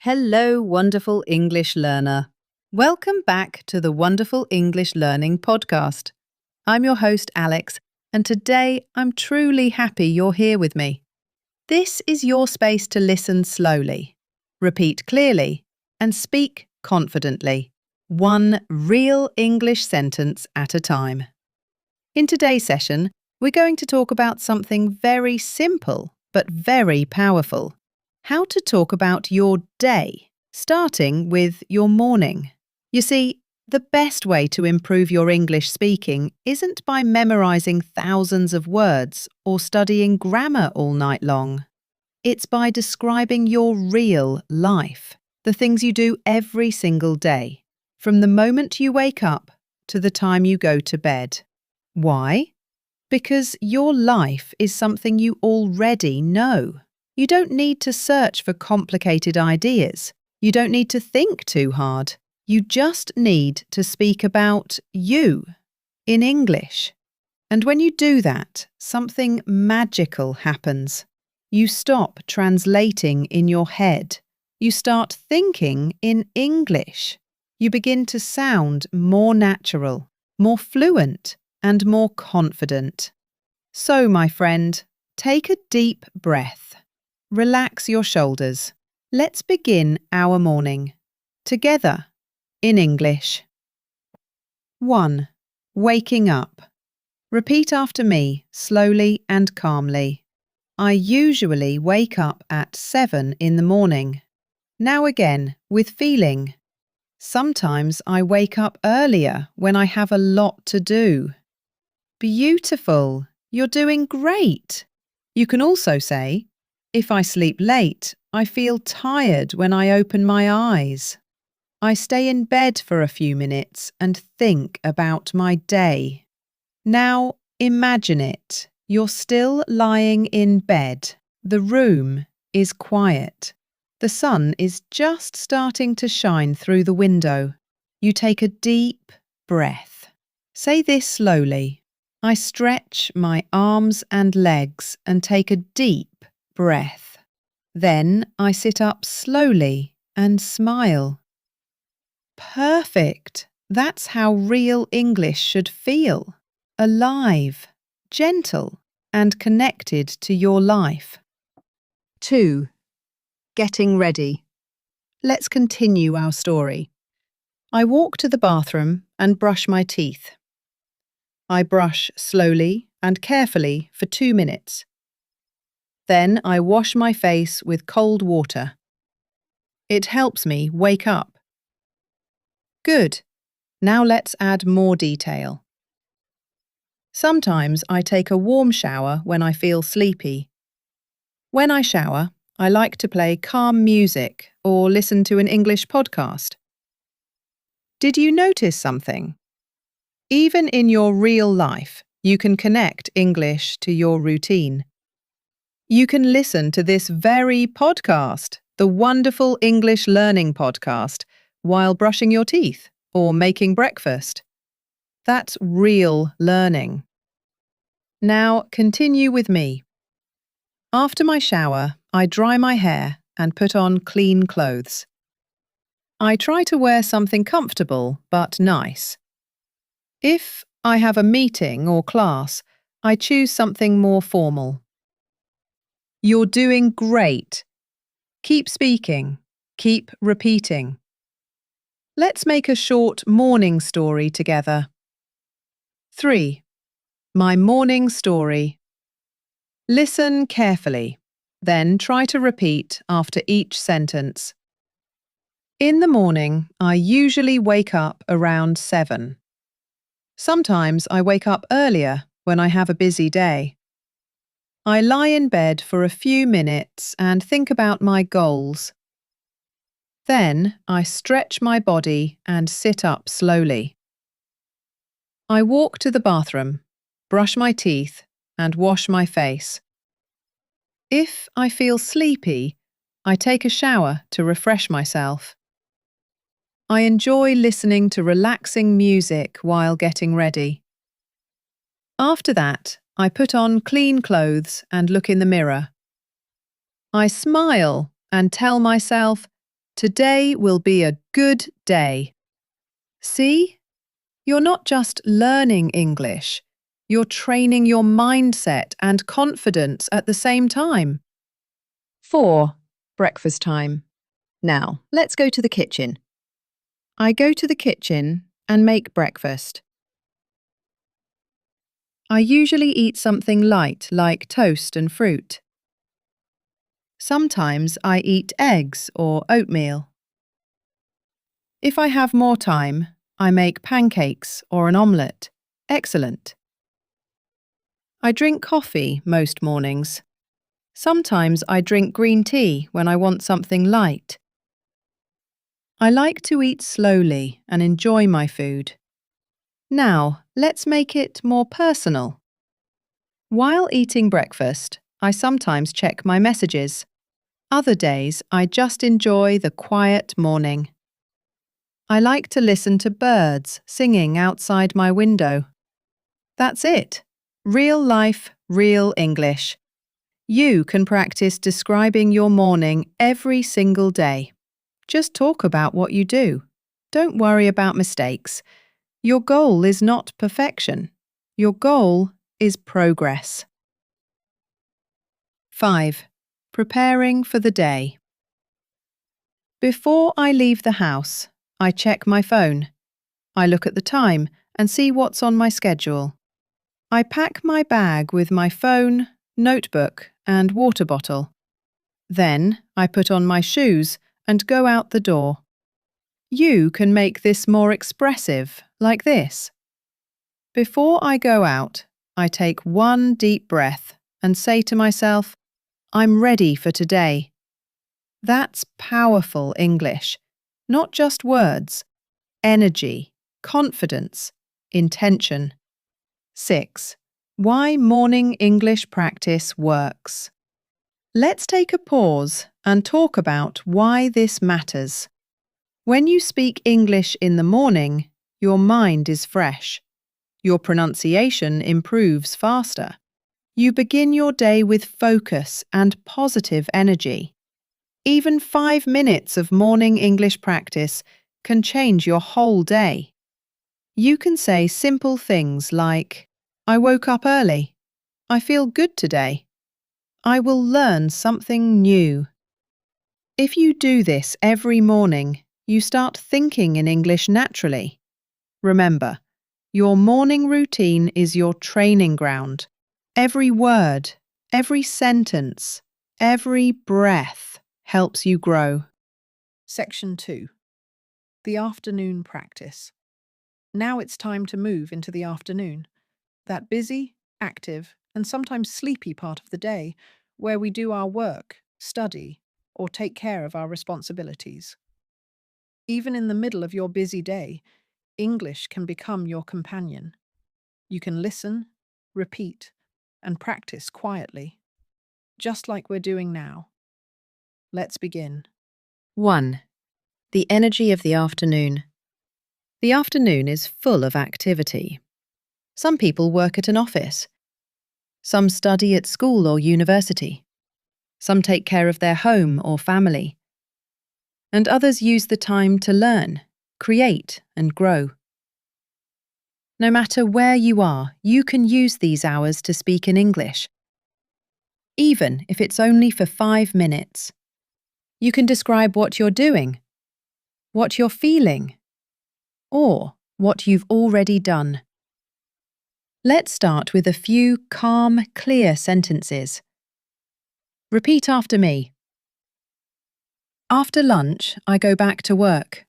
Hello, wonderful English learner. Welcome back to the Wonderful English Learning podcast. I'm your host, Alex, and today I'm truly happy you're here with me. This is your space to listen slowly, repeat clearly, and speak confidently, one real English sentence at a time. In today's session, we're going to talk about something very simple but very powerful. How to talk about your day, starting with your morning. You see, the best way to improve your English speaking isn't by memorizing thousands of words or studying grammar all night long. It's by describing your real life, the things you do every single day, from the moment you wake up to the time you go to bed. Why? Because your life is something you already know. You don't need to search for complicated ideas. You don't need to think too hard. You just need to speak about you in English. And when you do that, something magical happens. You stop translating in your head. You start thinking in English. You begin to sound more natural, more fluent, and more confident. So, my friend, take a deep breath. Relax your shoulders. Let's begin our morning. Together, in English. 1. Waking up. Repeat after me, slowly and calmly. I usually wake up at 7 in the morning. Now again, with feeling. Sometimes I wake up earlier when I have a lot to do. Beautiful. You're doing great. You can also say, if I sleep late, I feel tired when I open my eyes. I stay in bed for a few minutes and think about my day. Now imagine it. You're still lying in bed. The room is quiet. The sun is just starting to shine through the window. You take a deep breath. Say this slowly. I stretch my arms and legs and take a deep breath. Then I sit up slowly and smile. Perfect! That's how real English should feel. Alive, gentle, and connected to your life. 2. Getting ready. Let's continue our story. I walk to the bathroom and brush my teeth. I brush slowly and carefully for 2 minutes. Then I wash my face with cold water. It helps me wake up. Good. Now let's add more detail. Sometimes I take a warm shower when I feel sleepy. When I shower, I like to play calm music or listen to an English podcast. Did you notice something? Even in your real life, you can connect English to your routine. You can listen to this very podcast, the Wonderful English Learning podcast, while brushing your teeth or making breakfast. That's real learning. Now continue with me. After my shower, I dry my hair and put on clean clothes. I try to wear something comfortable but nice. If I have a meeting or class, I choose something more formal. You're doing great. Keep speaking. Keep repeating. Let's make a short morning story together. 3. My morning story. Listen carefully, then try to repeat after each sentence. In the morning, I usually wake up around 7. Sometimes I wake up earlier when I have a busy day. I lie in bed for a few minutes and think about my goals. Then I stretch my body and sit up slowly. I walk to the bathroom, brush my teeth, and wash my face. If I feel sleepy, I take a shower to refresh myself. I enjoy listening to relaxing music while getting ready. After that, I put on clean clothes and look in the mirror. I smile and tell myself, Today will be a good day. See? You're not just learning English, you're training your mindset and confidence at the same time. 4. Breakfast time. Now, let's go to the kitchen. I go to the kitchen and make breakfast. I usually eat something light like toast and fruit. Sometimes I eat eggs or oatmeal. If I have more time, I make pancakes or an omelette. Excellent. I drink coffee most mornings. Sometimes I drink green tea when I want something light. I like to eat slowly and enjoy my food. Now, let's make it more personal. While eating breakfast, I sometimes check my messages. Other days, I just enjoy the quiet morning. I like to listen to birds singing outside my window. That's it. Real life, real English. You can practice describing your morning every single day. Just talk about what you do. Don't worry about mistakes. Your goal is not perfection. Your goal is progress. 5. Preparing for the day. Before I leave the house, I check my phone. I look at the time and see what's on my schedule. I pack my bag with my phone, notebook, and water bottle. Then I put on my shoes and go out the door. You can make this more expressive, like this. Before I go out, I take one deep breath and say to myself, I'm ready for today. That's powerful English, not just words, energy, confidence, intention. 6. Why morning English practice works. Let's take a pause and talk about why this matters. When you speak English in the morning, your mind is fresh. Your pronunciation improves faster. You begin your day with focus and positive energy. Even 5 minutes of morning English practice can change your whole day. You can say simple things like, I woke up early. I feel good today. I will learn something new. If you do this every morning, you start thinking in English naturally. Remember, your morning routine is your training ground. Every word, every sentence, every breath helps you grow. Section 2. The afternoon practice. Now it's time to move into the afternoon, that busy, active, and sometimes sleepy part of the day where we do our work, study, or take care of our responsibilities. Even in the middle of your busy day, English can become your companion. You can listen, repeat, and practice quietly, just like we're doing now. Let's begin. 1. The energy of the afternoon. The afternoon is full of activity. Some people work at an office. Some study at school or university. Some take care of their home or family. And others use the time to learn, create, and grow. No matter where you are, you can use these hours to speak in English. Even if it's only for 5 minutes. You can describe what you're doing, what you're feeling, or what you've already done. Let's start with a few calm, clear sentences. Repeat after me. After lunch, I go back to work.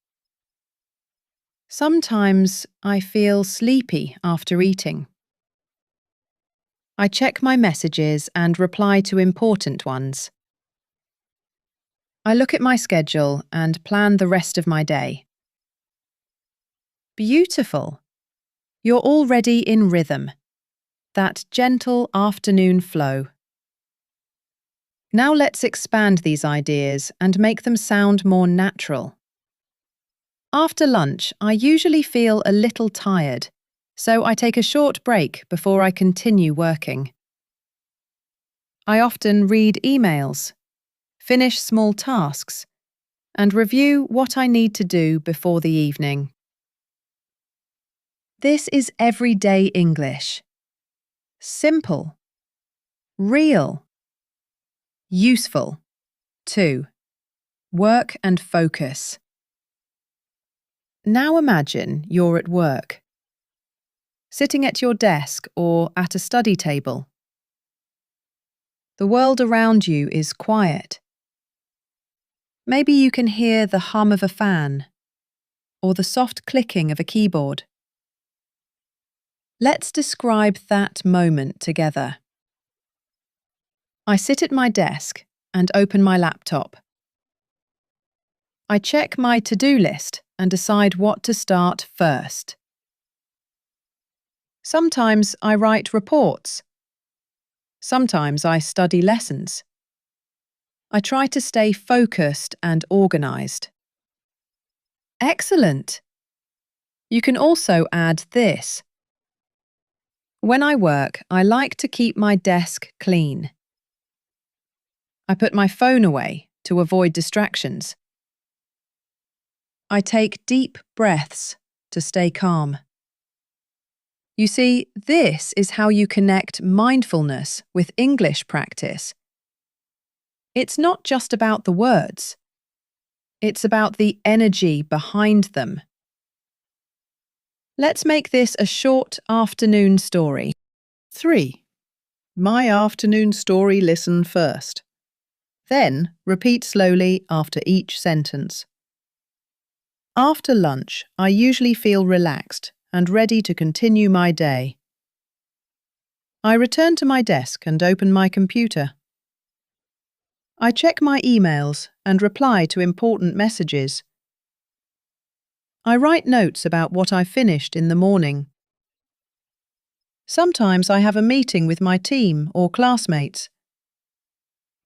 Sometimes I feel sleepy after eating. I check my messages and reply to important ones. I look at my schedule and plan the rest of my day. Beautiful! You're already in rhythm. That gentle afternoon flow. Now let's expand these ideas and make them sound more natural. After lunch, I usually feel a little tired, so I take a short break before I continue working. I often read emails, finish small tasks, and review what I need to do before the evening. This is everyday English. Simple. Real. Useful. 2. Work and focus. Now imagine you're at work, sitting at your desk or at a study table. The world around you is quiet. Maybe you can hear the hum of a fan or the soft clicking of a keyboard. Let's describe that moment together. I sit at my desk and open my laptop. I check my to-do list and decide what to start first. Sometimes I write reports. Sometimes I study lessons. I try to stay focused and organised. Excellent! You can also add this. When I work, I like to keep my desk clean. I put my phone away to avoid distractions. I take deep breaths to stay calm. You see, this is how you connect mindfulness with English practice. It's not just about the words. It's about the energy behind them. Let's make this a short afternoon story. 3. My afternoon story, listen first. Then repeat slowly after each sentence. After lunch, I usually feel relaxed and ready to continue my day. I return to my desk and open my computer. I check my emails and reply to important messages. I write notes about what I finished in the morning. Sometimes I have a meeting with my team or classmates.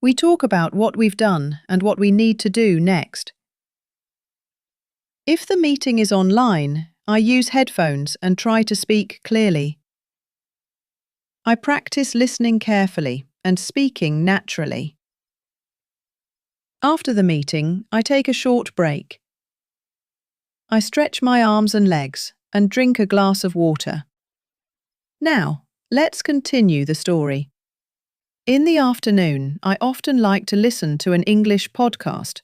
We talk about what we've done and what we need to do next. If the meeting is online, I use headphones and try to speak clearly. I practice listening carefully and speaking naturally. After the meeting, I take a short break. I stretch my arms and legs and drink a glass of water. Now, let's continue the story. In the afternoon, I often like to listen to an English podcast.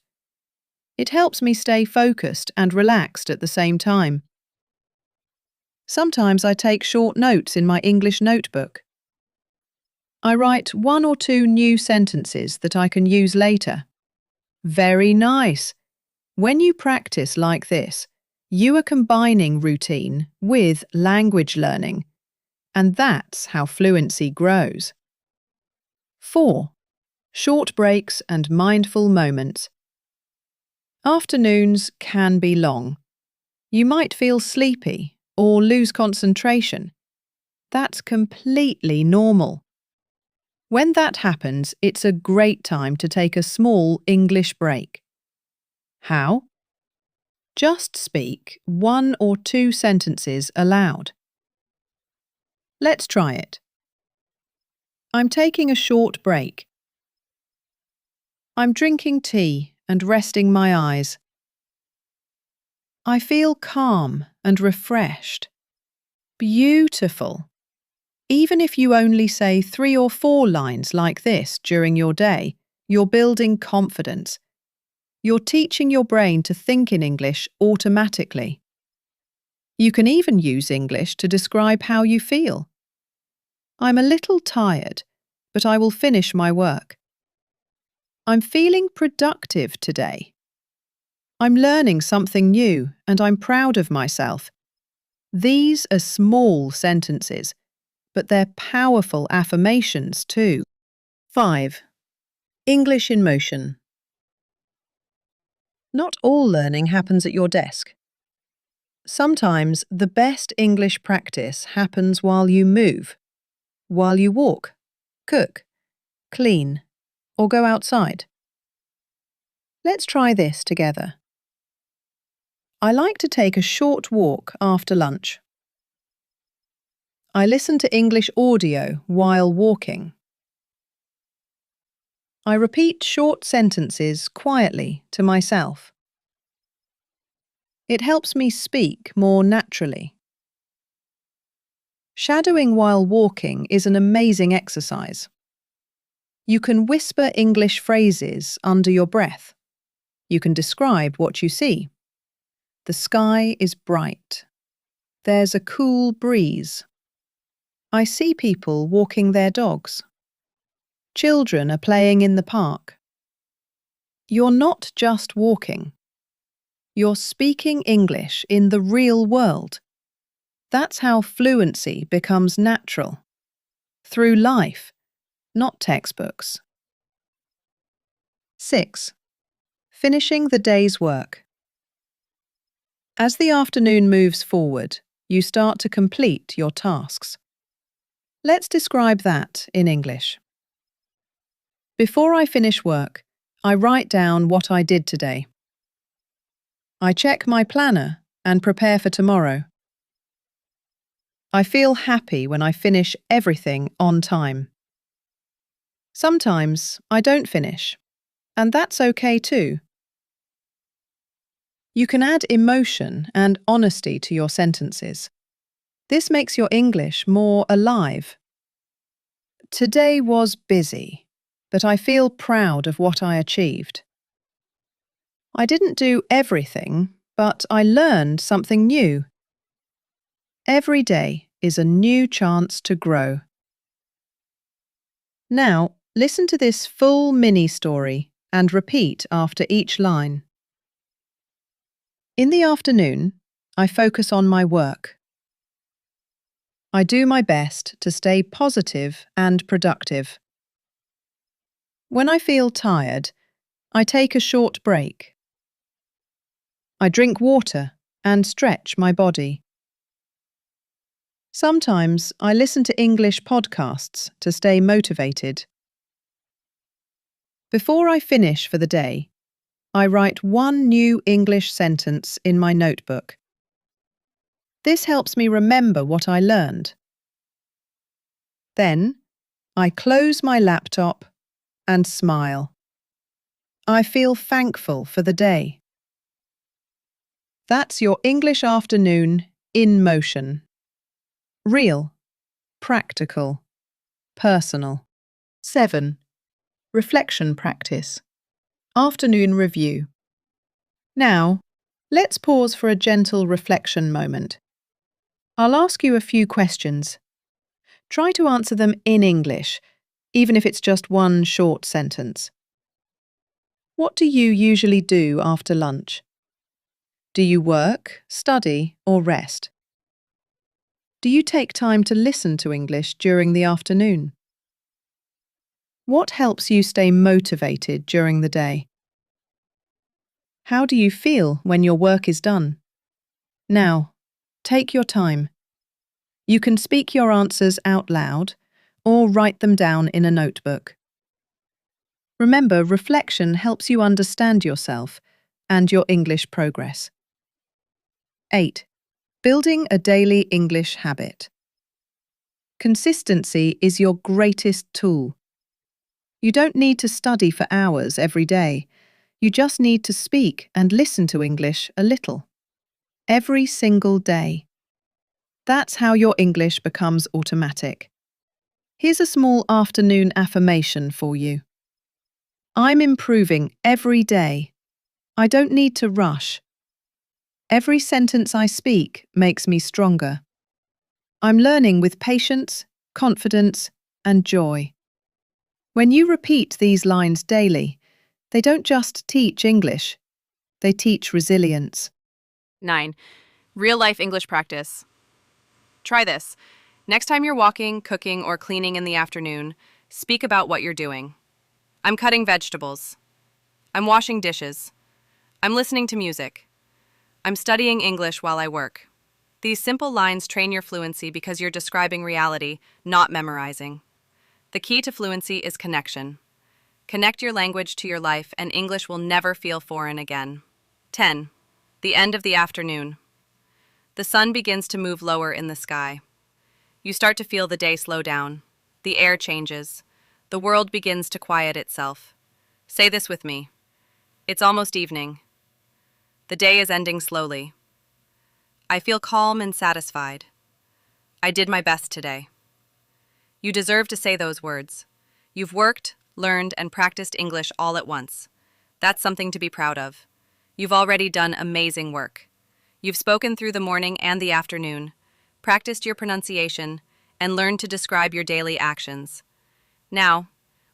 It helps me stay focused and relaxed at the same time. Sometimes I take short notes in my English notebook. I write 1 or 2 new sentences that I can use later. Very nice! When you practice like this, you are combining routine with language learning, and that's how fluency grows. 4. Short breaks and mindful moments. Afternoons can be long. You might feel sleepy or lose concentration. That's completely normal. When that happens, it's a great time to take a small English break. How? Just speak 1 or 2 sentences aloud. Let's try it. I'm taking a short break. I'm drinking tea and resting my eyes. I feel calm and refreshed. Beautiful! Even if you only say 3 or 4 lines like this during your day, you're building confidence. You're teaching your brain to think in English automatically. You can even use English to describe how you feel. I'm a little tired, but I will finish my work. I'm feeling productive today. I'm learning something new and I'm proud of myself. These are small sentences, but they're powerful affirmations too. 5. English in motion. Not all learning happens at your desk. Sometimes the best English practice happens while you move, while you walk, cook, clean, or go outside. Let's try this together. I like to take a short walk after lunch. I listen to English audio while walking. I repeat short sentences quietly to myself. It helps me speak more naturally. Shadowing while walking is an amazing exercise. You can whisper English phrases under your breath. You can describe what you see. The sky is bright. There's a cool breeze. I see people walking their dogs. Children are playing in the park. You're not just walking. You're speaking English in the real world. That's how fluency becomes natural. Through life, not textbooks. 6. Finishing the day's work. As the afternoon moves forward, you start to complete your tasks. Let's describe that in English. Before I finish work, I write down what I did today. I check my planner and prepare for tomorrow. I feel happy when I finish everything on time. Sometimes I don't finish, and that's okay too. You can add emotion and honesty to your sentences. This makes your English more alive. Today was busy, but I feel proud of what I achieved. I didn't do everything, but I learned something new. Every day is a new chance to grow. Now, listen to this full mini-story and repeat after each line. In the afternoon, I focus on my work. I do my best to stay positive and productive. When I feel tired, I take a short break. I drink water and stretch my body. Sometimes I listen to English podcasts to stay motivated. Before I finish for the day, I write one new English sentence in my notebook. This helps me remember what I learned. Then, I close my laptop and smile. I feel thankful for the day. That's your English afternoon in motion. Real, practical, personal. 7. Reflection practice. Afternoon review. Now, let's pause for a gentle reflection moment. I'll ask you a few questions. Try to answer them in English, even if it's just one short sentence. What do you usually do after lunch? Do you work, study, or rest? Do you take time to listen to English during the afternoon? What helps you stay motivated during the day? How do you feel when your work is done? Now, take your time. You can speak your answers out loud or write them down in a notebook. Remember, reflection helps you understand yourself and your English progress. 8. Building a daily English habit. Consistency is your greatest tool. You don't need to study for hours every day. You just need to speak and listen to English a little. Every single day. That's how your English becomes automatic. Here's a small afternoon affirmation for you. I'm improving every day. I don't need to rush. Every sentence I speak makes me stronger. I'm learning with patience, confidence, and joy. When you repeat these lines daily, they don't just teach English, they teach resilience. 9. Real-life English practice. Try this. Next time you're walking, cooking, or cleaning in the afternoon, speak about what you're doing. I'm cutting vegetables. I'm washing dishes. I'm listening to music. I'm studying English while I work. These simple lines train your fluency because you're describing reality, not memorizing. The key to fluency is connection. Connect your language to your life and English will never feel foreign again. 10. The end of the afternoon. The sun begins to move lower in the sky. You start to feel the day slow down. The air changes. The world begins to quiet itself. Say this with me. It's almost evening. The day is ending slowly. I feel calm and satisfied. I did my best today. You deserve to say those words. You've worked, learned, and practiced English all at once. That's something to be proud of. You've already done amazing work. You've spoken through the morning and the afternoon, practiced your pronunciation, and learned to describe your daily actions. Now,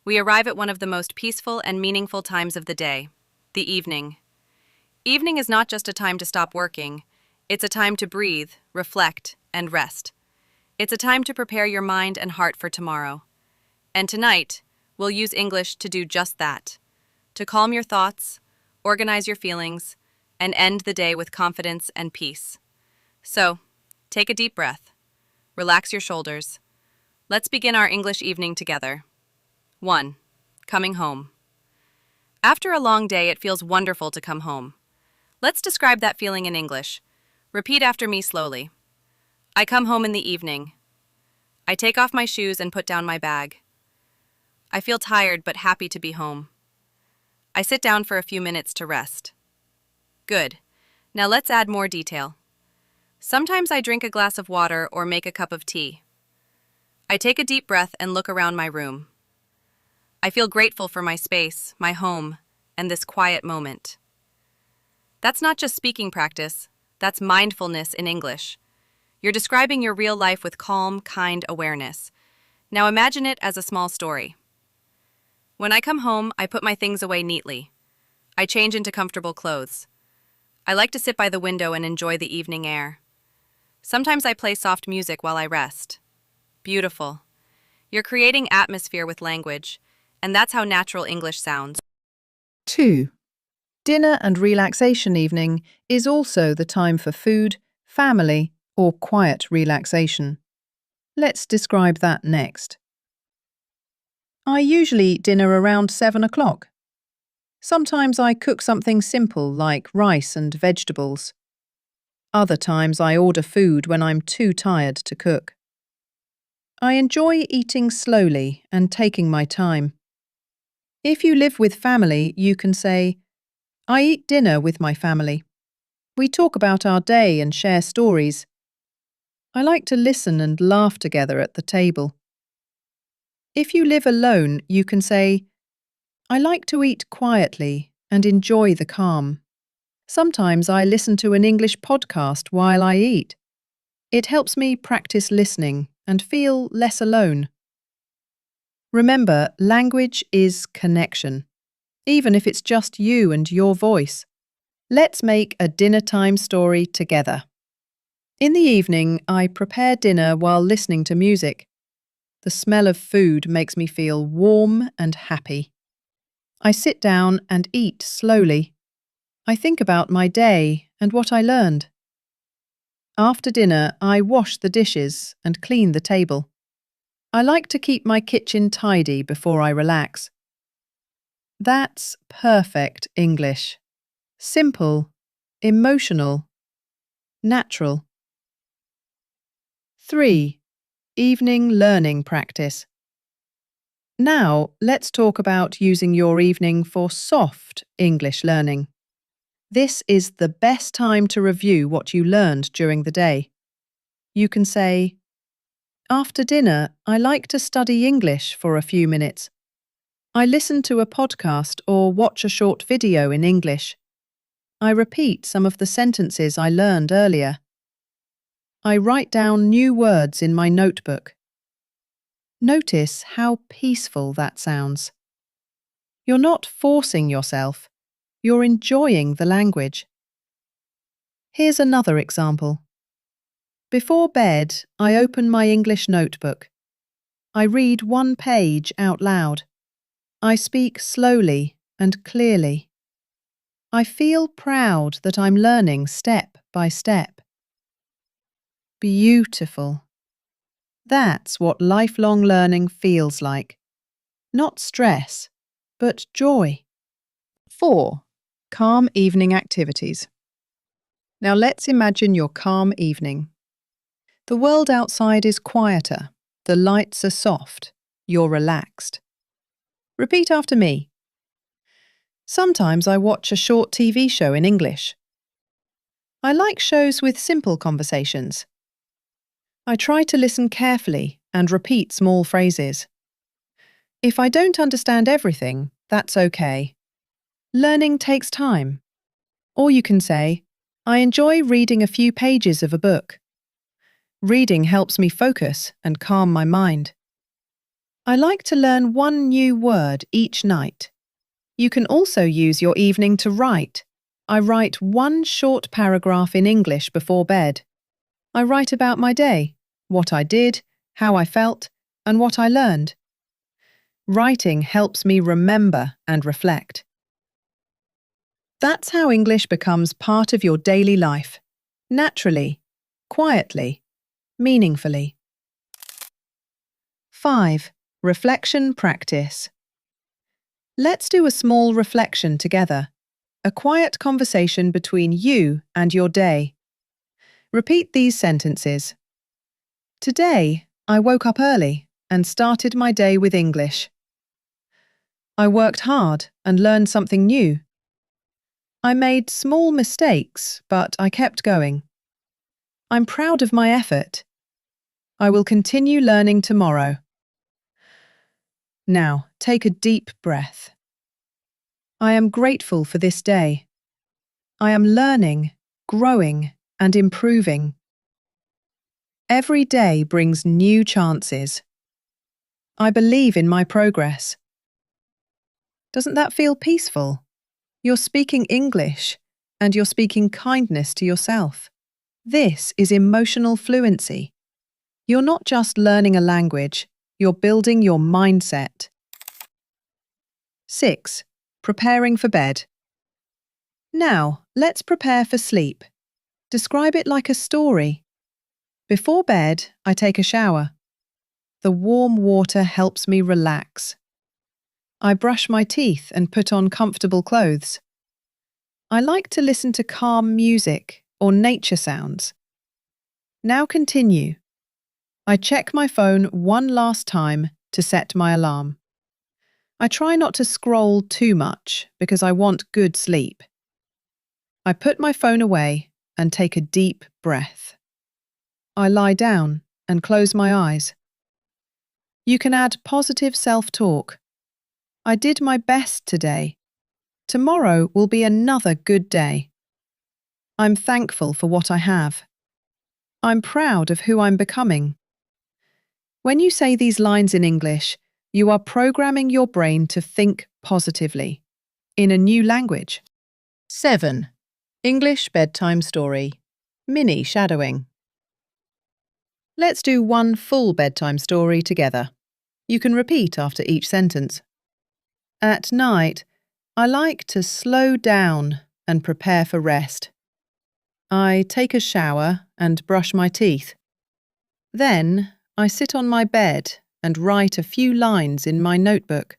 we arrive at one of the most peaceful and meaningful times of the day, the evening. Evening is not just a time to stop working, it's a time to breathe, reflect, and rest. It's a time to prepare your mind and heart for tomorrow. And tonight, we'll use English to do just that, to calm your thoughts, organize your feelings, and end the day with confidence and peace. So, take a deep breath. Relax your shoulders. Let's begin our English evening together. 1. Coming home. After a long day, it feels wonderful to come home. Let's describe that feeling in English. Repeat after me slowly. I come home in the evening. I take off my shoes and put down my bag. I feel tired but happy to be home. I sit down for a few minutes to rest. Good. Now let's add more detail. Sometimes I drink a glass of water or make a cup of tea. I take a deep breath and look around my room. I feel grateful for my space, my home, and this quiet moment. That's not just speaking practice, that's mindfulness in English. You're describing your real life with calm, kind awareness. Now imagine it as a small story. When I come home, I put my things away neatly. I change into comfortable clothes. I like to sit by the window and enjoy the evening air. Sometimes I play soft music while I rest. Beautiful. You're creating atmosphere with language, and that's how natural English sounds. 2. Dinner and relaxation evening is also the time for food, family, or quiet relaxation. Let's describe that next. I usually eat dinner around 7 o'clock. Sometimes I cook something simple like rice and vegetables. Other times I order food when I'm too tired to cook. I enjoy eating slowly and taking my time. If you live with family, you can say, I eat dinner with my family. We talk about our day and share stories. I like to listen and laugh together at the table. If you live alone, you can say, I like to eat quietly and enjoy the calm. Sometimes I listen to an English podcast while I eat. It helps me practice listening and feel less alone. Remember, language is connection, even if it's just you and your voice. Let's make a dinner time story together. In the evening, I prepare dinner while listening to music. The smell of food makes me feel warm and happy. I sit down and eat slowly. I think about my day and what I learned. After dinner, I wash the dishes and clean the table. I like to keep my kitchen tidy before I relax. That's perfect English. Simple, emotional, natural. 3. Evening learning practice. Now, let's talk about using your evening for soft English learning. This is the best time to review what you learned during the day. You can say, after dinner, I like to study English for a few minutes. I listen to a podcast or watch a short video in English. I repeat some of the sentences I learned earlier. I write down new words in my notebook. Notice how peaceful that sounds. You're not forcing yourself. You're enjoying the language. Here's another example. Before bed, I open my English notebook. I read one page out loud. I speak slowly and clearly. I feel proud that I'm learning step by step. Beautiful. That's what lifelong learning feels like. Not stress, but joy. 4. Calm evening activities. Now let's imagine your calm evening. The world outside is quieter. The lights are soft. You're relaxed. Repeat after me. Sometimes I watch a short TV show in English. I like shows with simple conversations. I try to listen carefully and repeat small phrases. If I don't understand everything, that's okay. Learning takes time. Or you can say, I enjoy reading a few pages of a book. Reading helps me focus and calm my mind. I like to learn one new word each night. You can also use your evening to write. I write one short paragraph in English before bed. I write about my day, what I did, how I felt, and what I learned. Writing helps me remember and reflect. That's how English becomes part of your daily life. Naturally, quietly, meaningfully. 5. Reflection practice. Let's do a small reflection together. A quiet conversation between you and your day. Repeat these sentences. Today, I woke up early and started my day with English. I worked hard and learned something new. I made small mistakes, but I kept going. I'm proud of my effort. I will continue learning tomorrow. Now, take a deep breath. I am grateful for this day. I am learning, growing, and improving. Every day brings new chances. I believe in my progress. Doesn't that feel peaceful? You're speaking English, and you're speaking kindness to yourself. This is emotional fluency. You're not just learning a language, you're building your mindset. 6. Preparing for bed. Now, let's prepare for sleep. Describe it like a story. Before bed, I take a shower. The warm water helps me relax. I brush my teeth and put on comfortable clothes. I like to listen to calm music or nature sounds. Now continue. I check my phone one last time to set my alarm. I try not to scroll too much because I want good sleep. I put my phone away and take a deep breath. I lie down and close my eyes. You can add positive self-talk. I did my best today. Tomorrow will be another good day. I'm thankful for what I have. I'm proud of who I'm becoming. When you say these lines in English, you are programming your brain to think positively in a new language. 7. English bedtime story. Mini shadowing. Let's do one full bedtime story together. You can repeat after each sentence. At night, I like to slow down and prepare for rest. I take a shower and brush my teeth. Then I sit on my bed and write a few lines in my notebook.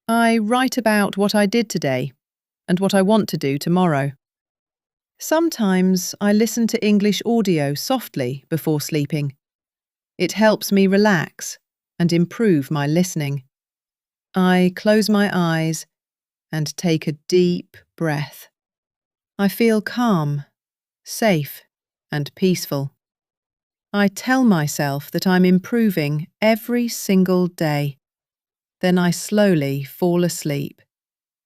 I write about what I did today and what I want to do tomorrow. Sometimes I listen to English audio softly before sleeping. It helps me relax and improve my listening. I close my eyes and take a deep breath. I feel calm, safe, and peaceful. I tell myself that I'm improving every single day. Then I slowly fall asleep,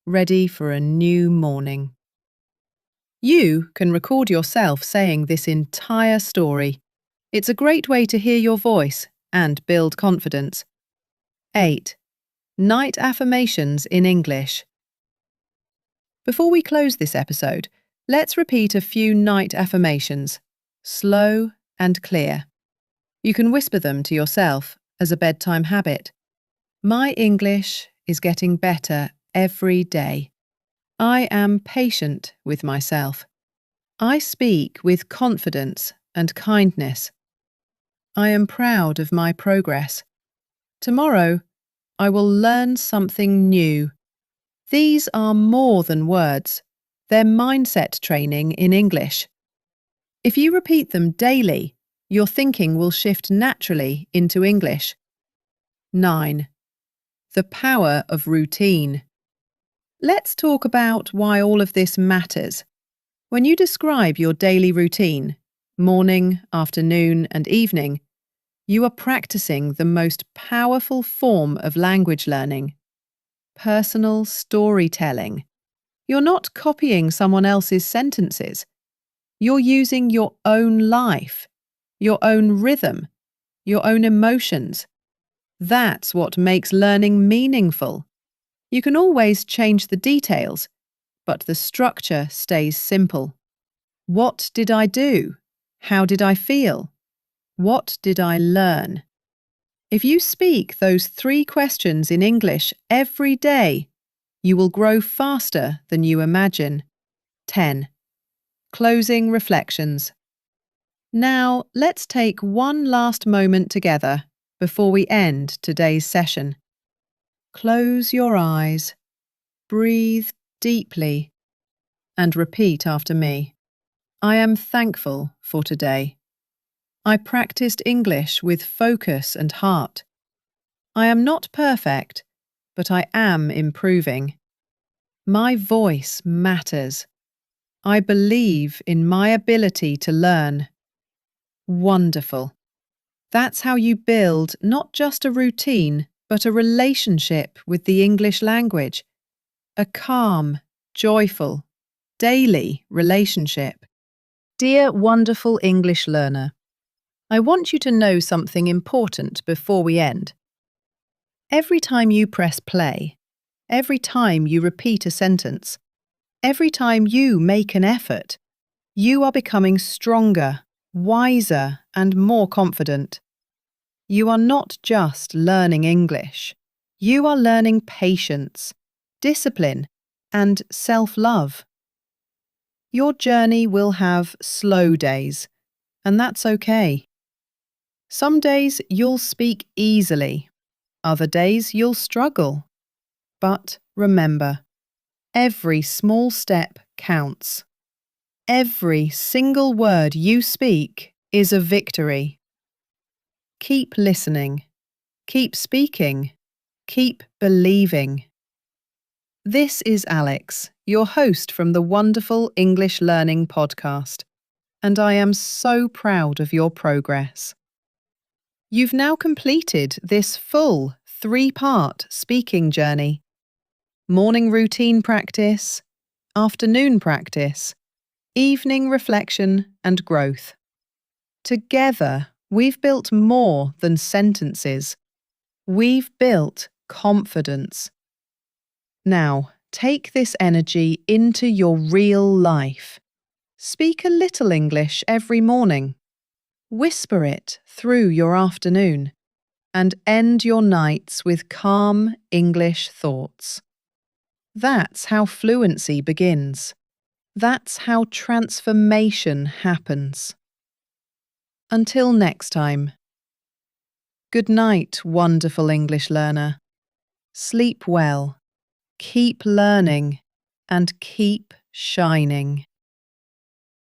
ready for a new morning. You can record yourself saying this entire story. It's a great way to hear your voice and build confidence. 8. Night affirmations in English. Before we close this episode, let's repeat a few night affirmations, slow and clear. You can whisper them to yourself as a bedtime habit. My English is getting better every day. I am patient with myself. I speak with confidence and kindness. I am proud of my progress. Tomorrow, I will learn something new. These are more than words. They're mindset training in English. If you repeat them daily, your thinking will shift naturally into English. 9. The power of routine. Let's talk about why all of this matters. When you describe your daily routine, morning, afternoon, and evening, you are practicing the most powerful form of language learning: personal storytelling. You're not copying someone else's sentences. You're using your own life, your own rhythm, your own emotions. That's what makes learning meaningful. You can always change the details, but the structure stays simple. What did I do? How did I feel? What did I learn? If you speak those 3 questions in English every day, you will grow faster than you imagine. 10. Closing reflections. Now, let's take one last moment together before we end today's session. Close your eyes, breathe deeply, and repeat after me. I am thankful for today. I practiced English with focus and heart. I am not perfect, but I am improving. My voice matters. I believe in my ability to learn. Wonderful. That's how you build not just a routine, but a relationship with the English language. A calm, joyful, daily relationship. Dear wonderful English learner, I want you to know something important before we end. Every time you press play, every time you repeat a sentence, every time you make an effort, you are becoming stronger, wiser, and more confident. You are not just learning English. You are learning patience, discipline, and self-love. Your journey will have slow days, and that's okay. Some days you'll speak easily, other days you'll struggle. But remember, every small step counts. Every single word you speak is a victory. Keep listening, keep speaking, keep believing. This is Alex, your host from the Wonderful English Learning Podcast, and I am so proud of your progress. You've now completed this full 3-part speaking journey. Morning routine practice, afternoon practice, evening reflection and growth. Together, we've built more than sentences. We've built confidence. Now, take this energy into your real life. Speak a little English every morning. Whisper it through your afternoon. And end your nights with calm English thoughts. That's how fluency begins. That's how transformation happens. Until next time. Good night, wonderful English learner. Sleep well, keep learning, and keep shining.